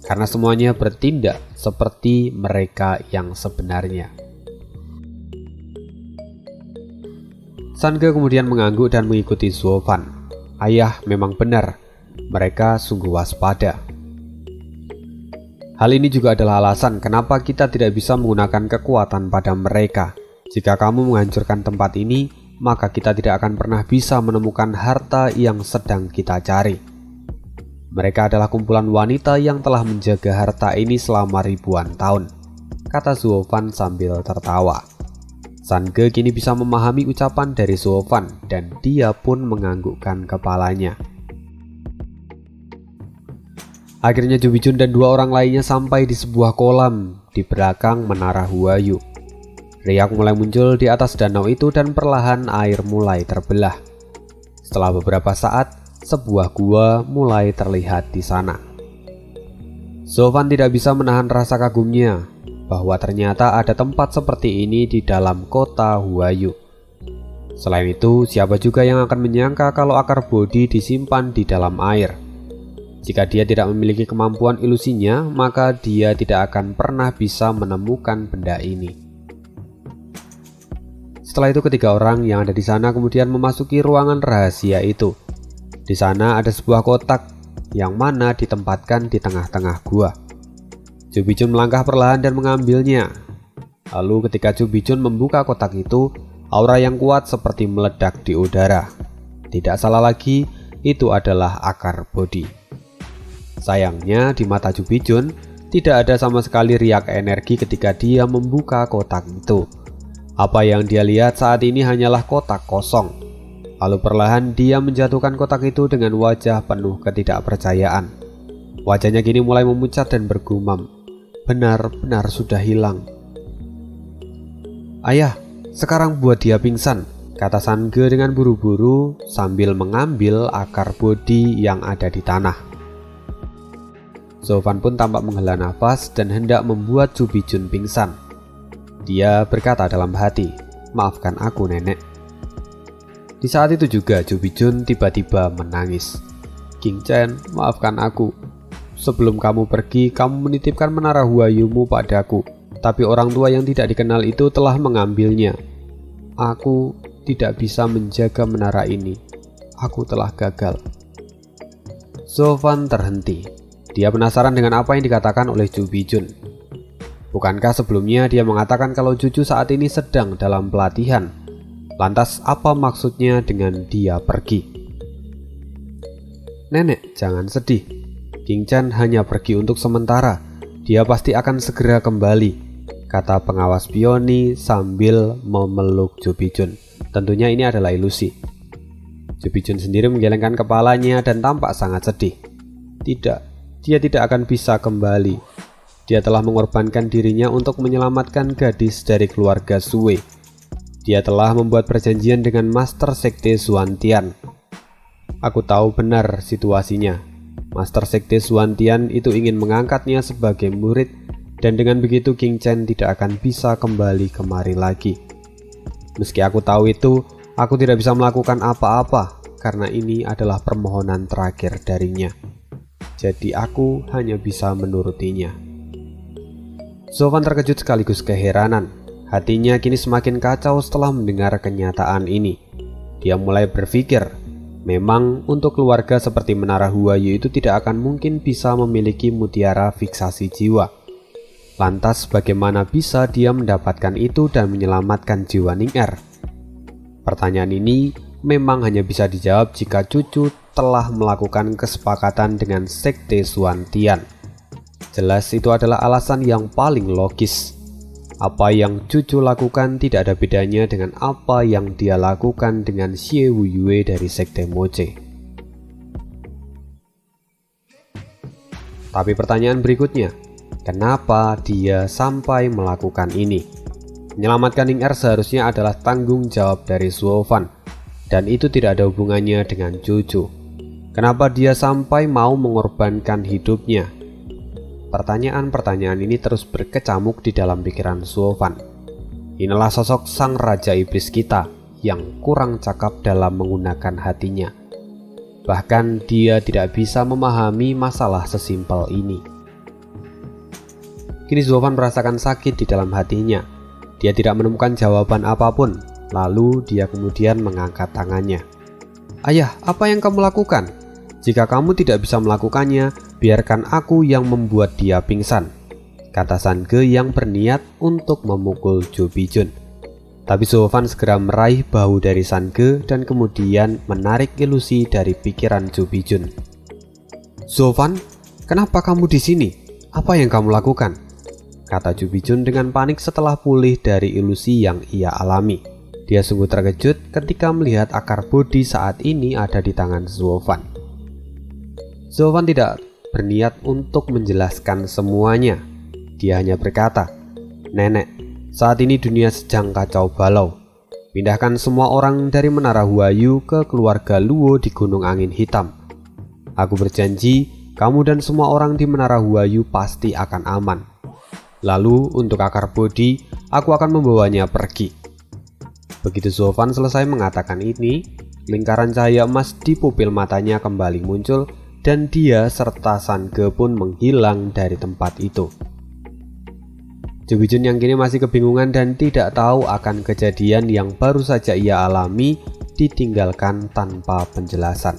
Karena semuanya bertindak seperti mereka yang sebenarnya. Sange kemudian mengangguk dan mengikuti Zuo Fan. Ayah, memang benar, mereka sungguh waspada. Hal ini juga adalah alasan kenapa kita tidak bisa menggunakan kekuatan pada mereka. Jika kamu menghancurkan tempat ini, maka kita tidak akan pernah bisa menemukan harta yang sedang kita cari. Mereka adalah kumpulan wanita yang telah menjaga harta ini selama ribuan tahun, kata Zuo Fan sambil tertawa. Sange kini bisa memahami ucapan dari Zuo Fan dan dia pun menganggukkan kepalanya. Akhirnya Chu Bijun dan dua orang lainnya sampai di sebuah kolam di belakang menara Huayu. Riak mulai muncul di atas danau itu dan perlahan air mulai terbelah. Setelah beberapa saat, sebuah gua mulai terlihat di sana. Zuo Fan tidak bisa menahan rasa kagumnya bahwa ternyata ada tempat seperti ini di dalam kota Huayu. Selain itu, siapa juga yang akan menyangka kalau akar bodi disimpan di dalam air? Jika dia tidak memiliki kemampuan ilusinya, maka dia tidak akan pernah bisa menemukan benda ini. Setelah itu ketiga orang yang ada di sana kemudian memasuki ruangan rahasia itu. Di sana ada sebuah kotak yang mana ditempatkan di tengah-tengah gua. Chu Bijun melangkah perlahan dan mengambilnya. Lalu ketika Chu Bijun membuka kotak itu, aura yang kuat seperti meledak di udara. Tidak salah lagi, itu adalah akar bodi. Sayangnya di mata Chu Bijun tidak ada sama sekali riak energi ketika dia membuka kotak itu. Apa yang dia lihat saat ini hanyalah kotak kosong. Lalu perlahan dia menjatuhkan kotak itu dengan wajah penuh ketidakpercayaan. Wajahnya kini mulai memucat dan bergumam. Benar-benar sudah hilang. Ayah, sekarang buat dia pingsan, kata Sange dengan buru-buru sambil mengambil akar bodi yang ada di tanah. Zuo Fan pun tampak menghela nafas dan hendak membuat Chu Bijun pingsan. Dia berkata dalam hati, maafkan aku nenek. Di saat itu juga Chu Bijun tiba-tiba menangis. King Chen, maafkan aku. Sebelum kamu pergi, kamu menitipkan menara Huayumu padaku. Tapi orang tua yang tidak dikenal itu telah mengambilnya. Aku tidak bisa menjaga menara ini. Aku telah gagal. Zuo Fan terhenti. Dia penasaran dengan apa yang dikatakan oleh Chu Bijun. Bukankah sebelumnya dia mengatakan kalau cucu saat ini sedang dalam pelatihan? Lantas apa maksudnya dengan dia pergi? Nenek, jangan sedih. King Chen hanya pergi untuk sementara. Dia pasti akan segera kembali, kata pengawas Pioni sambil memeluk Chu Bijun. Tentunya ini adalah ilusi. Chu Bijun sendiri menggelengkan kepalanya dan tampak sangat sedih. Tidak, dia tidak akan bisa kembali. Dia telah mengorbankan dirinya untuk menyelamatkan gadis dari keluarga Sue. Dia telah membuat perjanjian dengan Master Sekte Xuantian. Aku tahu benar situasinya. Master Sekte Xuantian itu ingin mengangkatnya sebagai murid, dan dengan begitu King Chen tidak akan bisa kembali kemari lagi. Meski aku tahu itu, aku tidak bisa melakukan apa-apa karena ini adalah permohonan terakhir darinya. Jadi aku hanya bisa menurutinya. Zuo Fan terkejut sekaligus keheranan. Hatinya kini semakin kacau setelah mendengar kenyataan ini. Dia mulai berpikir, memang untuk keluarga seperti Menara Huayu itu tidak akan mungkin bisa memiliki mutiara fiksasi jiwa. Lantas bagaimana bisa dia mendapatkan itu dan menyelamatkan jiwa Ning Er? Pertanyaan ini memang hanya bisa dijawab jika cucu telah melakukan kesepakatan dengan Sekte Xuantian. Jelas itu adalah alasan yang paling logis. Apa yang cucu lakukan tidak ada bedanya dengan apa yang dia lakukan dengan Xie Wuyue dari Sekte Moche. Tapi pertanyaan berikutnya, kenapa dia sampai melakukan ini? Menyelamatkan Ning Er seharusnya adalah tanggung jawab dari Zuo Fan, dan itu tidak ada hubungannya dengan cucu. Kenapa dia sampai mau mengorbankan hidupnya? Pertanyaan-pertanyaan ini terus berkecamuk di dalam pikiran Zuo Fan. Inilah sosok sang Raja Iblis kita yang kurang cakap dalam menggunakan hatinya. Bahkan dia tidak bisa memahami masalah sesimpel ini. Kini Zuofan merasakan sakit di dalam hatinya. Dia tidak menemukan jawaban apapun. Lalu dia kemudian mengangkat tangannya. "Ayah, apa yang kamu lakukan? Jika kamu tidak bisa melakukannya, biarkan aku yang membuat dia pingsan," kata Sange yang berniat untuk memukul Jo Bijun. Tapi Zuofan segera meraih bahu dari Sange dan kemudian menarik ilusi dari pikiran Jo Bijun. "Zuofan, kenapa kamu di sini? Apa yang kamu lakukan?" kata Jo Bijun dengan panik setelah pulih dari ilusi yang ia alami. Dia sungguh terkejut ketika melihat akar bodi saat ini ada di tangan Zuofan. Zuofan tidak berniat untuk menjelaskan semuanya. Dia hanya berkata, "Nenek, saat ini dunia sedang kacau balau. Pindahkan semua orang dari Menara Huayu ke keluarga Luo di Gunung Angin Hitam. Aku berjanji, kamu dan semua orang di Menara Huayu pasti akan aman. Lalu untuk akar bodi, aku akan membawanya pergi." Begitu Zuofan selesai mengatakan ini, lingkaran cahaya emas di pupil matanya kembali muncul dan dia serta Sange pun menghilang dari tempat itu. Jo Bijun yang kini masih kebingungan dan tidak tahu akan kejadian yang baru saja ia alami ditinggalkan tanpa penjelasan.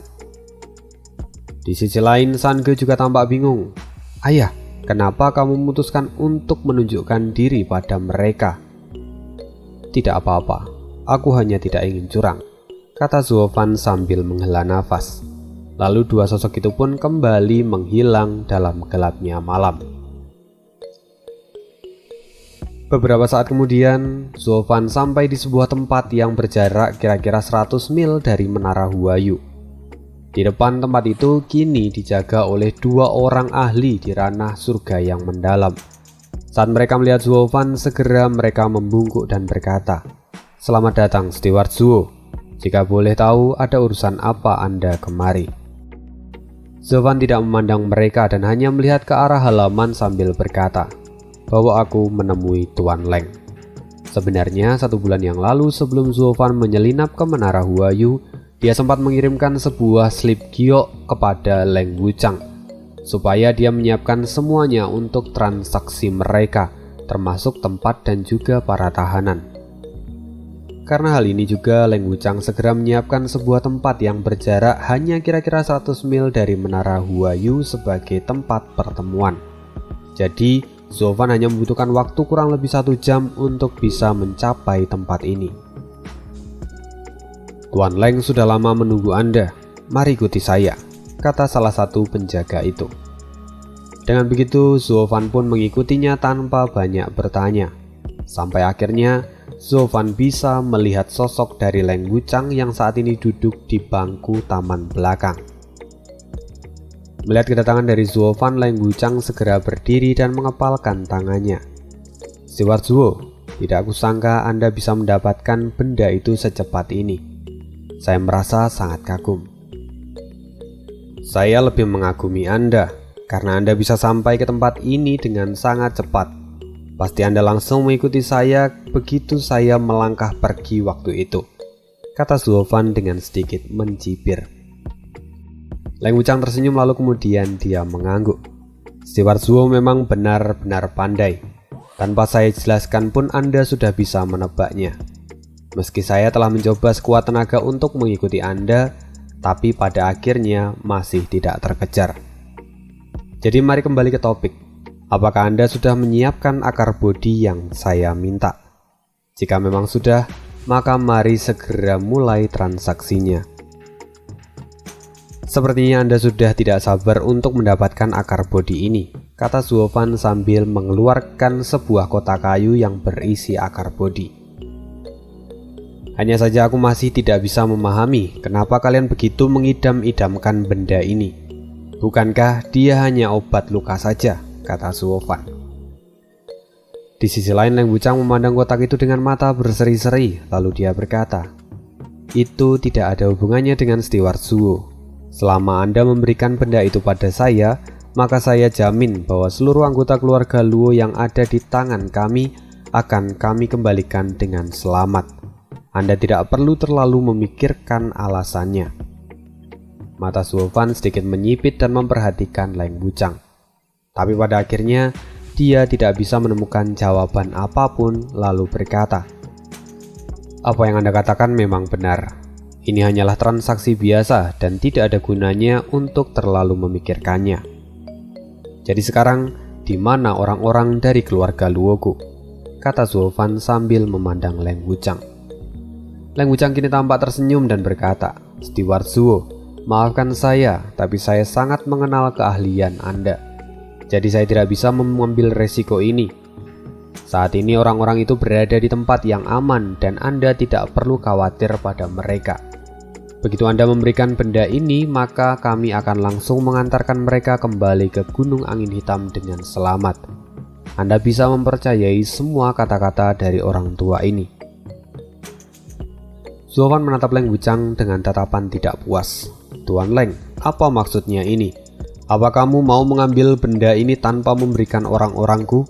Di sisi lain, Sange juga tampak bingung. "Ayah, kenapa kamu memutuskan untuk menunjukkan diri pada mereka?" "Tidak apa-apa. Aku hanya tidak ingin curang," kata Zuofan sambil menghela nafas. Lalu dua sosok itu pun kembali menghilang dalam gelapnya malam. Beberapa saat kemudian, Zuofan sampai di sebuah tempat yang berjarak kira-kira 100 mil dari Menara Huayu. Di depan tempat itu kini dijaga oleh dua orang ahli di ranah surga yang mendalam. Saat mereka melihat Zuofan, segera mereka membungkuk dan berkata, "Selamat datang, Steward Zuo. Jika boleh tahu, ada urusan apa Anda kemari?" Zuofan tidak memandang mereka dan hanya melihat ke arah halaman sambil berkata, "Bahwa aku menemui Tuan Leng." Sebenarnya 1 bulan yang lalu sebelum Zuofan menyelinap ke Menara Huayu, dia sempat mengirimkan sebuah slip giok kepada Leng Wuchang supaya dia menyiapkan semuanya untuk transaksi mereka, termasuk tempat dan juga para tahanan. Karena hal ini juga Leng Wuchang segera menyiapkan sebuah tempat yang berjarak hanya kira-kira 100 mil dari Menara Huayu sebagai tempat pertemuan. Jadi Zuofan hanya membutuhkan waktu kurang lebih 1 jam untuk bisa mencapai tempat ini. "Tuan Leng sudah lama menunggu Anda. Mari ikuti saya," kata salah satu penjaga itu. Dengan begitu Zuofan pun mengikutinya tanpa banyak bertanya. Sampai akhirnya Zuofan bisa melihat sosok dari Leng Wuchang yang saat ini duduk di bangku taman belakang. Melihat kedatangan dari Zuofan, Leng Wuchang segera berdiri dan mengepalkan tangannya. "Steward Zuo, tidak kusangka Anda bisa mendapatkan benda itu secepat ini. Saya merasa sangat kagum." "Saya lebih mengagumi Anda, karena Anda bisa sampai ke tempat ini dengan sangat cepat. Pasti Anda langsung mengikuti saya begitu saya melangkah pergi waktu itu," kata Zuofan dengan sedikit mencibir. Leng Wuchang tersenyum lalu kemudian dia mengangguk. "Steward Zuo memang benar-benar pandai. Tanpa saya jelaskan pun Anda sudah bisa menebaknya. Meski saya telah mencoba sekuat tenaga untuk mengikuti Anda, tapi pada akhirnya masih tidak terkejar. Jadi mari kembali ke topik. Apakah Anda sudah menyiapkan akar bodi yang saya minta? Jika memang sudah, maka mari segera mulai transaksinya." "Sepertinya Anda sudah tidak sabar untuk mendapatkan akar bodi ini," kata Zuofan sambil mengeluarkan sebuah kotak kayu yang berisi akar bodi. "Hanya saja aku masih tidak bisa memahami kenapa kalian begitu mengidam-idamkan benda ini. Bukankah dia hanya obat luka saja?" kata Zuofan. Di sisi lain, Leng Wuchang memandang kotak itu dengan mata berseri-seri, lalu dia berkata, "Itu tidak ada hubungannya dengan Steward Zuo. Selama Anda memberikan benda itu pada saya, maka saya jamin bahwa seluruh anggota keluarga Luo yang ada di tangan kami akan kami kembalikan dengan selamat. Anda tidak perlu terlalu memikirkan alasannya." Mata Zuofan sedikit menyipit dan memperhatikan Leng Wuchang. Tapi pada akhirnya dia tidak bisa menemukan jawaban apapun lalu berkata, "Apa yang Anda katakan memang benar. Ini hanyalah transaksi biasa dan tidak ada gunanya untuk terlalu memikirkannya. Jadi sekarang, di mana orang-orang dari keluarga Luogu?" kata Zuo Fan sambil memandang Leng Wuchang. Leng Wuchang kini tampak tersenyum dan berkata, "Steward Zuo, maafkan saya, tapi saya sangat mengenal keahlian Anda. Jadi saya tidak bisa mengambil resiko ini. Saat ini orang-orang itu berada di tempat yang aman dan Anda tidak perlu khawatir pada mereka. Begitu Anda memberikan benda ini, maka kami akan langsung mengantarkan mereka kembali ke Gunung Angin Hitam dengan selamat. Anda bisa mempercayai semua kata-kata dari orang tua ini." Zuo Fan menatap Leng Wuchang dengan tatapan tidak puas. "Tuan Leng, apa maksudnya ini? Apa kamu mau mengambil benda ini tanpa memberikan orang-orangku?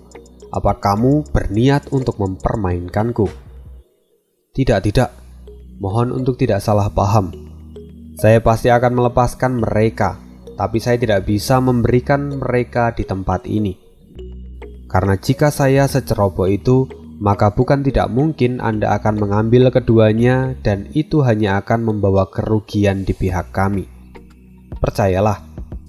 Apa kamu berniat untuk mempermainkanku?" Tidak. Mohon untuk tidak salah paham. Saya pasti akan melepaskan mereka, tapi saya tidak bisa memberikan mereka di tempat ini. Karena jika saya seceroboh itu, maka bukan tidak mungkin Anda akan mengambil keduanya dan itu hanya akan membawa kerugian di pihak kami. Percayalah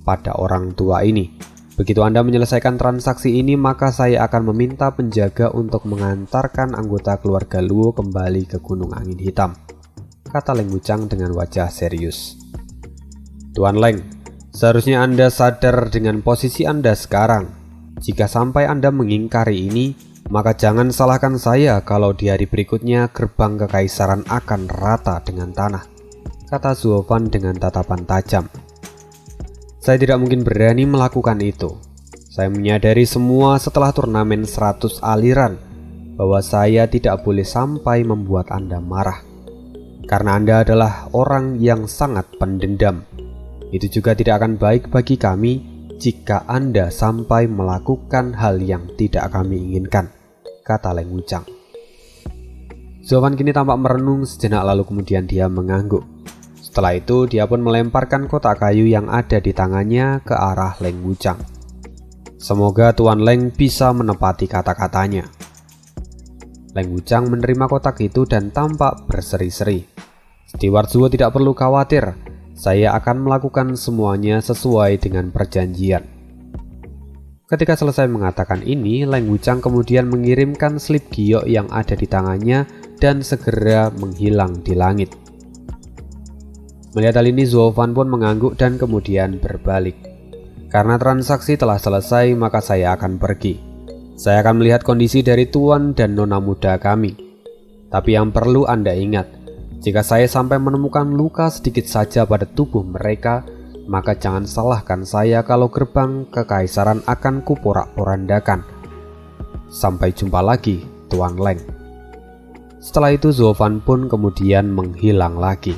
pada orang tua ini. Begitu Anda menyelesaikan transaksi ini, maka saya akan meminta penjaga untuk mengantarkan anggota keluarga Luo kembali ke Gunung Angin Hitam, kata Leng Wuchang dengan wajah serius. "Tuan Leng, seharusnya Anda sadar dengan posisi Anda sekarang. Jika sampai Anda mengingkari ini, maka jangan salahkan saya kalau di hari berikutnya gerbang kekaisaran akan rata dengan tanah," kata Zuo Fan dengan tatapan tajam. "Saya tidak mungkin berani melakukan itu. Saya menyadari semua setelah turnamen 100 aliran bahwa saya tidak boleh sampai membuat Anda marah. Karena Anda adalah orang yang sangat pendendam. Itu juga tidak akan baik bagi kami jika Anda sampai melakukan hal yang tidak kami inginkan," kata Leng Wuchang. Zuo Fan kini tampak merenung sejenak lalu kemudian dia mengangguk. Setelah itu dia pun melemparkan kotak kayu yang ada di tangannya ke arah Leng Wuchang. "Semoga Tuan Leng bisa menepati kata-katanya." Leng Wuchang menerima kotak itu dan tampak berseri-seri. "Steward Zuo tidak perlu khawatir. Saya akan melakukan semuanya sesuai dengan perjanjian." Ketika selesai mengatakan ini, Leng Wuchang kemudian mengirimkan slip giok yang ada di tangannya dan segera menghilang di langit. Melihat hal ini, Zuo Fan pun mengangguk dan kemudian berbalik. "Karena transaksi telah selesai, maka saya akan pergi. Saya akan melihat kondisi dari tuan dan nona muda kami. Tapi yang perlu Anda ingat, jika saya sampai menemukan luka sedikit saja pada tubuh mereka, maka jangan salahkan saya kalau gerbang kekaisaran akan kuporak-porandakan. Sampai jumpa lagi, Tuan Leng." Setelah itu Zuo Fan pun kemudian menghilang lagi.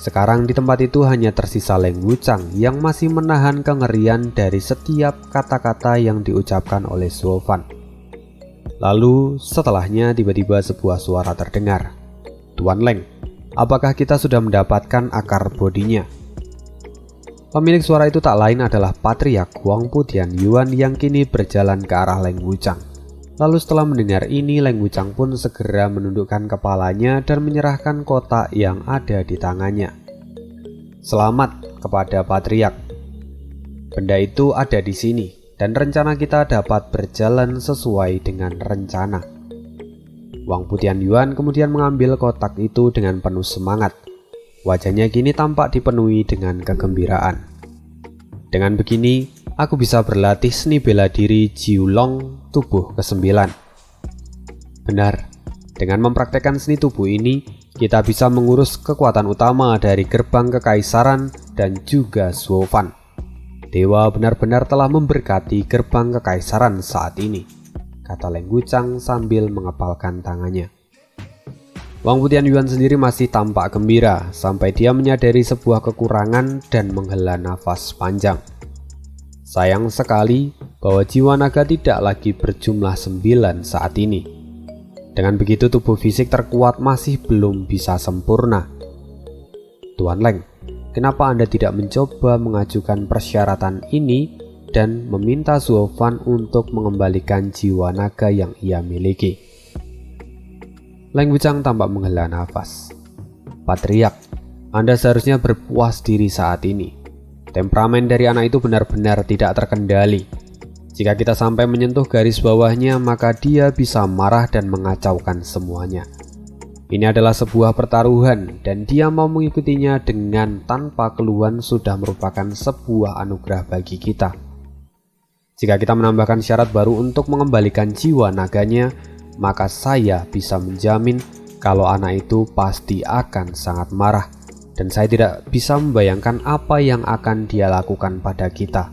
Sekarang di tempat itu hanya tersisa Leng Wuchang yang masih menahan kengerian dari setiap kata-kata yang diucapkan oleh Zuo Fan. Lalu setelahnya tiba-tiba sebuah suara terdengar. "Tuan Leng, apakah kita sudah mendapatkan akar bodinya?" Pemilik suara itu tak lain adalah Patriark Huangpu Tianyuan yang kini berjalan ke arah Leng Wuchang. Lalu setelah mendengar ini, Leng Wuchang pun segera menundukkan kepalanya dan menyerahkan kotak yang ada di tangannya. "Selamat kepada Patriark. Benda itu ada di sini. Dan rencana kita dapat berjalan sesuai dengan rencana." Huangpu Tianyuan kemudian mengambil kotak itu dengan penuh semangat. Wajahnya kini tampak dipenuhi dengan kegembiraan. "Dengan begini, aku bisa berlatih seni bela diri Jiulong tubuh ke-9. Benar, dengan mempraktekkan seni tubuh ini, kita bisa mengurus kekuatan utama dari gerbang kekaisaran dan juga Zuo Fan. Dewa benar-benar telah memberkati gerbang kekaisaran saat ini," kata Leng Wuchang sambil mengepalkan tangannya. Huangpu Tianyuan sendiri masih tampak gembira sampai dia menyadari sebuah kekurangan dan menghela nafas panjang. Sayang sekali bahwa jiwa naga tidak lagi berjumlah 9 saat ini. Dengan begitu tubuh fisik terkuat masih belum bisa sempurna. "Tuan Leng, kenapa Anda tidak mencoba mengajukan persyaratan ini dan meminta Suofan untuk mengembalikan jiwa naga yang ia miliki. Leng Wuchang tampak menghela nafas. Patriark, Anda seharusnya berpuas diri saat ini. Temperamen dari anak itu benar-benar tidak terkendali. Jika kita sampai menyentuh garis bawahnya, maka dia bisa marah dan mengacaukan semuanya. Ini adalah sebuah pertaruhan dan dia mau mengikutinya dengan tanpa keluhan sudah merupakan sebuah anugerah bagi kita. Jika kita menambahkan syarat baru untuk mengembalikan jiwa naganya, maka saya bisa menjamin kalau anak itu pasti akan sangat marah dan saya tidak bisa membayangkan apa yang akan dia lakukan pada kita.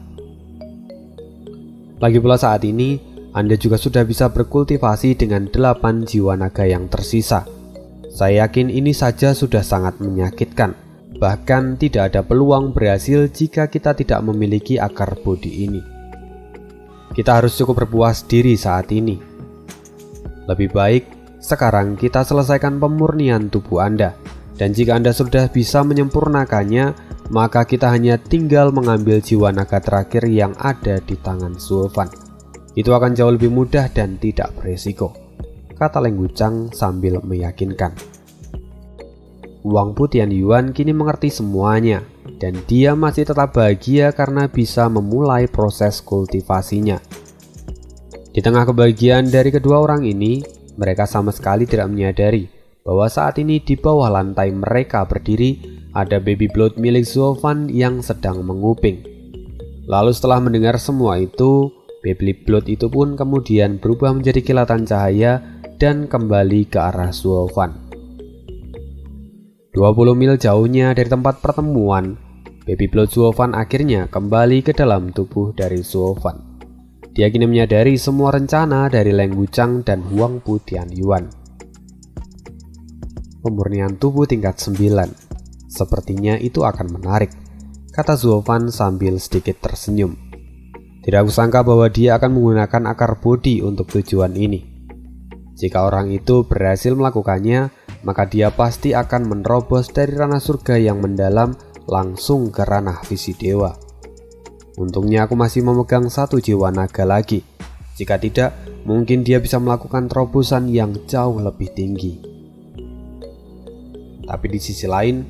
Lagi pula saat ini, Anda juga sudah bisa berkultivasi dengan 8 jiwa naga yang tersisa. Saya yakin ini saja sudah sangat menyakitkan. Bahkan tidak ada peluang berhasil jika kita tidak memiliki akar bodi ini. Kita harus cukup berpuas diri saat ini. Lebih baik sekarang kita selesaikan pemurnian tubuh Anda. Dan jika Anda sudah bisa menyempurnakannya, maka kita hanya tinggal mengambil jiwa naga terakhir yang ada di tangan Suofan. Itu akan jauh lebih mudah dan tidak beresiko, kata Leng Wuchang sambil meyakinkan. Wang Pu Tianyuan kini mengerti semuanya, dan dia masih tetap bahagia karena bisa memulai proses kultivasinya. Di tengah kebahagiaan dari kedua orang ini, mereka sama sekali tidak menyadari bahwa saat ini di bawah lantai mereka berdiri ada baby blood milik Suofan yang sedang menguping. Lalu setelah mendengar semua itu, baby blood itu pun kemudian berubah menjadi kilatan cahaya dan kembali ke arah Suofan. 20 mil jauhnya dari tempat pertemuan, baby blood Suofan akhirnya kembali ke dalam tubuh dari Suofan. Dia kini menyadari semua rencana dari Leng Wuchang dan Wang Pu Tianyuan. Pemurnian tubuh tingkat 9. Sepertinya itu akan menarik, kata Suofan sambil sedikit tersenyum. Tidak kusangka bahwa dia akan menggunakan akar bodi untuk tujuan ini. Jika orang itu berhasil melakukannya, maka dia pasti akan menerobos dari ranah surga yang mendalam langsung ke ranah visi dewa. Untungnya aku masih memegang 1 jiwa naga lagi. Jika tidak, mungkin dia bisa melakukan terobosan yang jauh lebih tinggi. Tapi di sisi lain,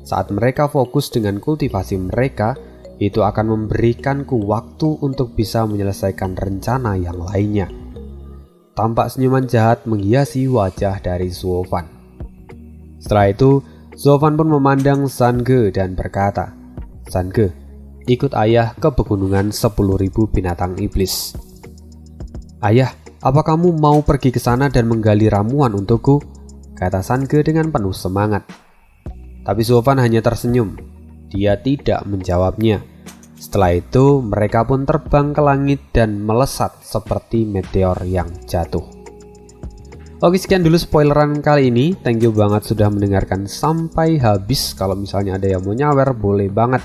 saat mereka fokus dengan kultivasi mereka, itu akan memberikanku waktu untuk bisa menyelesaikan rencana yang lainnya. Tampak senyuman jahat menghiasi wajah dari Suofan. Setelah itu, Suofan pun memandang Sange dan berkata, "Sange, ikut ayah ke pegunungan 10.000 binatang iblis." "Ayah, apa kamu mau pergi ke sana dan menggali ramuan untukku?" kata Sange dengan penuh semangat. Tapi Suofan hanya tersenyum. Dia tidak menjawabnya. Setelah itu, mereka pun terbang ke langit dan melesat seperti meteor yang jatuh. Oke, sekian dulu spoileran kali ini. Thank you banget sudah mendengarkan sampai habis. Kalau misalnya ada yang mau nyawer, boleh banget.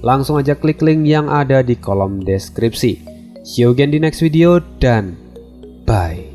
Langsung aja klik link yang ada di kolom deskripsi. See you again di next video dan bye.